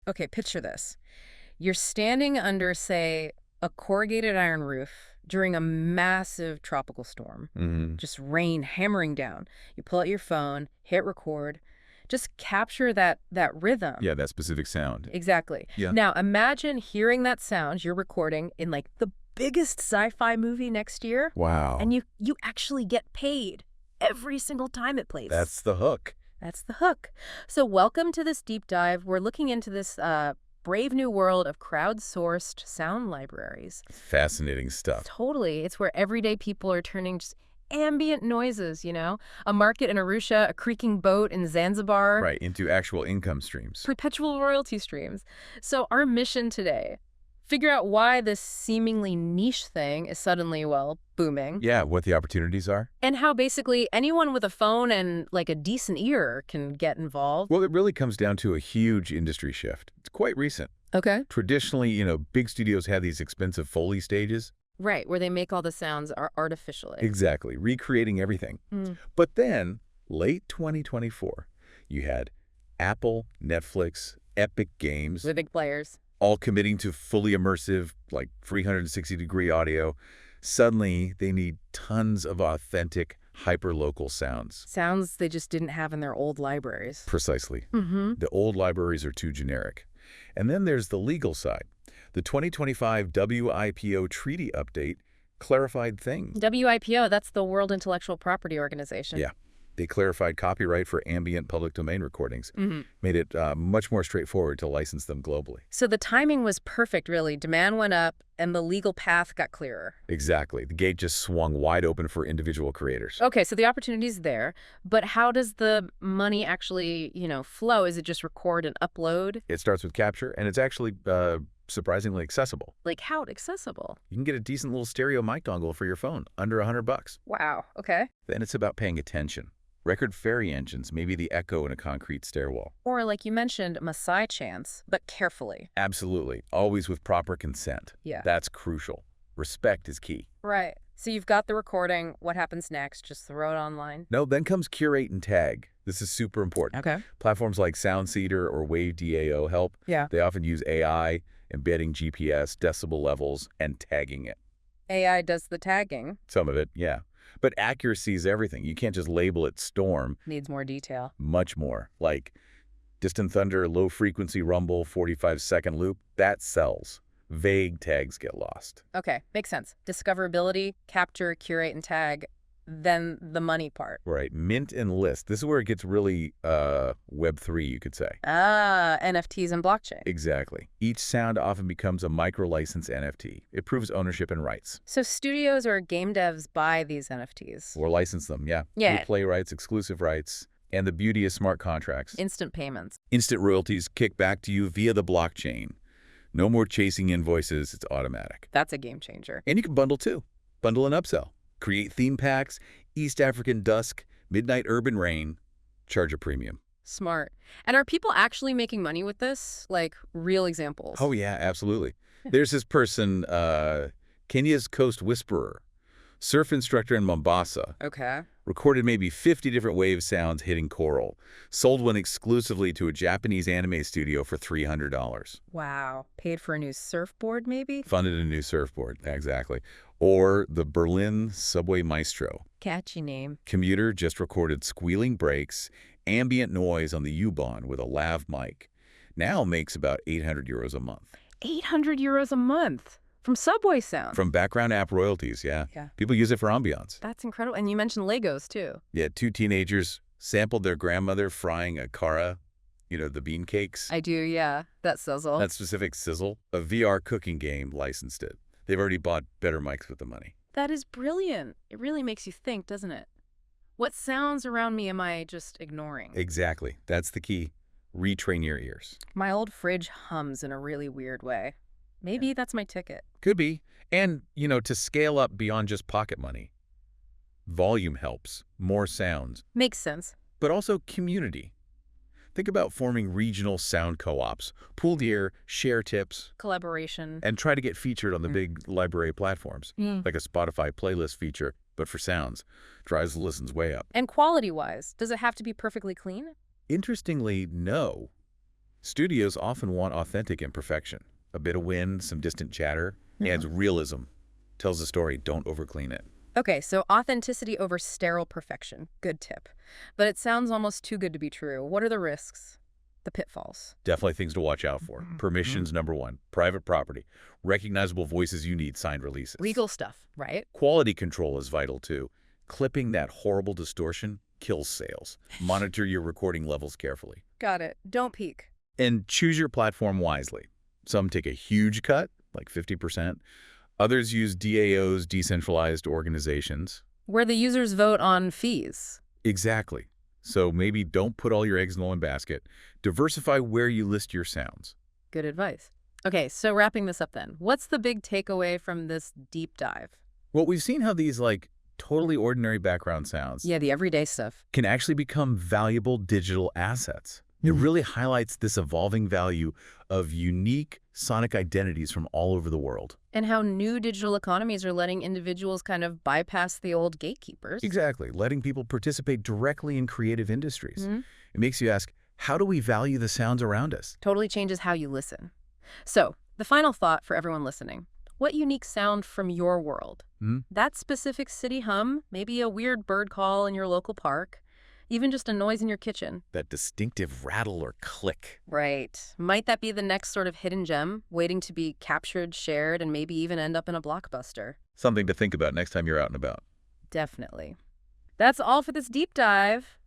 Okay, picture this. You're standing under, say, a corrugated iron roof during a massive tropical storm. Hmm. Just rain hammering down. You pull out your phone, hit record, just capture that rhythm. Yeah, that specific sound. Exactly. Yeah. Now, imagine hearing that sound you're recording in like the biggest sci-fi movie next year, Wow. and you actually get paid every single time it plays. That's the hook. That's the hook. So welcome to this deep dive. We're looking into this brave new world of crowdsourced sound libraries. Fascinating stuff. Totally. It's where everyday people are turning just ambient noises, a market in Arusha, a creaking boat in Zanzibar. Right, into actual income streams. Perpetual royalty streams. So our mission today, figure out why this seemingly niche thing is suddenly, well, booming. Yeah, what the opportunities are. And how basically anyone with a phone and like a decent ear can get involved. Well, it really comes down to a huge industry shift. It's quite recent. Okay. Traditionally, big studios have these expensive Foley stages. Right, where they make all the sounds artificially. Exactly, recreating everything. But then, late 2024, you had Apple, Netflix, Epic Games, The big players. all committing to fully immersive, like 360-degree audio. Suddenly, they need tons of authentic, hyper-local sounds. Sounds they just didn't have in their old libraries. Precisely. Mm-hmm. The old libraries are too generic. And then there's the legal side. The 2025 WIPO treaty update clarified things. WIPO, that's the World Intellectual Property Organization. Yeah. They clarified copyright for ambient public domain recordings, Mm-hmm. made it much more straightforward to license them globally. So the timing was perfect, really. Demand went up, and the legal path got clearer. Exactly. The gate just swung wide open for individual creators. Okay, so the opportunity's there, but how does the money actually, flow? Is it just record and upload? It starts with capture, and it's actually surprisingly accessible. Like how accessible? You can get a decent little stereo mic dongle for your phone, under $100. Wow, okay. Then it's about paying attention. Record fairy engines, maybe the echo in a concrete stairwell. Or like you mentioned, Maasai chants, but carefully. Absolutely. Always with proper consent. Yeah. That's crucial. Respect is key. Right. So you've got the recording. What happens next? Just throw it online? No, then comes curate and tag. This is super important. Okay. Platforms like SoundSeeder or Wave DAO help. Yeah. They often use AI, embedding GPS, decibel levels, and tagging it. AI does the tagging. Some of it, yeah. But accuracy is everything. You can't just label it storm. Needs more detail. Much more. Like distant thunder, low frequency rumble, 45-second loop. That sells. Vague tags get lost. Okay, makes sense. Discoverability, capture, curate, and tag. Then the money part. Right. Mint and list. This is where it gets really Web3, you could say. NFTs and blockchain. Exactly. Each sound often becomes a micro-license NFT. It proves ownership and rights. So studios or game devs buy these NFTs. Or license them, yeah. Yeah. Replay rights, exclusive rights. And the beauty is smart contracts. Instant payments. Instant royalties kick back to you via the blockchain. No more chasing invoices. It's automatic. That's a game changer. And you can bundle too. Bundle and upsell. Create theme packs, East African Dusk, Midnight Urban Rain, charge a premium. Smart. And are people actually making money with this? Like real examples? Oh, yeah, absolutely. There's this person, Kenya's Coast Whisperer, surf instructor in Mombasa, Okay. recorded maybe 50 different wave sounds hitting coral, sold one exclusively to a Japanese anime studio for $300. Wow. Paid for a new surfboard, maybe? Funded a new surfboard, exactly. Or the Berlin Subway Maestro. Catchy name. Commuter just recorded squealing brakes, ambient noise on the U-Bahn with a lav mic. Now makes about €800 a month. €800 a month from Subway Sound. From background app royalties, yeah. Yeah. People use it for ambiance. That's incredible. And you mentioned Legos, too. Yeah, two teenagers sampled their grandmother frying a kara, the bean cakes. I do, yeah. That sizzle. That specific sizzle. A VR cooking game licensed it. They've already bought better mics with the money. That is brilliant. It really makes you think, doesn't it? What sounds around me am I just ignoring? Exactly. That's the key. Retrain your ears. My old fridge hums in a really weird way. Maybe that's my ticket. Could be. And, to scale up beyond just pocket money. Volume helps. More sounds. Makes sense. But also community. Think about forming regional sound co-ops. Pool gear, share tips, Collaboration. and try to get featured on the big library platforms. Like a Spotify playlist feature, but for sounds. Drives the listens way up. And quality-wise, does it have to be perfectly clean? Interestingly, no. Studios often want authentic imperfection. A bit of wind, some distant chatter, adds realism. Tells the story, don't overclean it. Okay, so authenticity over sterile perfection. Good tip. But it sounds almost too good to be true. What are the risks? The pitfalls? Definitely things to watch out for. Permissions, number one. Private property. Recognizable voices you need, signed releases. Legal stuff, right? Quality control is vital, too. Clipping that horrible distortion kills sales. Monitor your recording levels carefully. Got it. Don't peek. And choose your platform wisely. Some take a huge cut, like 50%. Others use DAOs, decentralized organizations. Where the users vote on fees. Exactly. So maybe don't put all your eggs in one basket. Diversify where you list your sounds. Good advice. Okay, so wrapping this up then. What's the big takeaway from this deep dive? Well, we've seen how these, totally ordinary background sounds Yeah, the everyday stuff. can actually become valuable digital assets. It really highlights this evolving value of unique sonic identities from all over the world. And how new digital economies are letting individuals kind of bypass the old gatekeepers. Exactly, letting people participate directly in creative industries. It makes you ask, how do we value the sounds around us? Totally changes how you listen. So, the final thought for everyone listening. What unique sound from your world? That specific city hum, maybe a weird bird call in your local park, even just a noise in your kitchen. That distinctive rattle or click. Right. Might that be the next sort of hidden gem, waiting to be captured, shared, and maybe even end up in a blockbuster? Something to think about next time you're out and about. Definitely. That's all for this deep dive.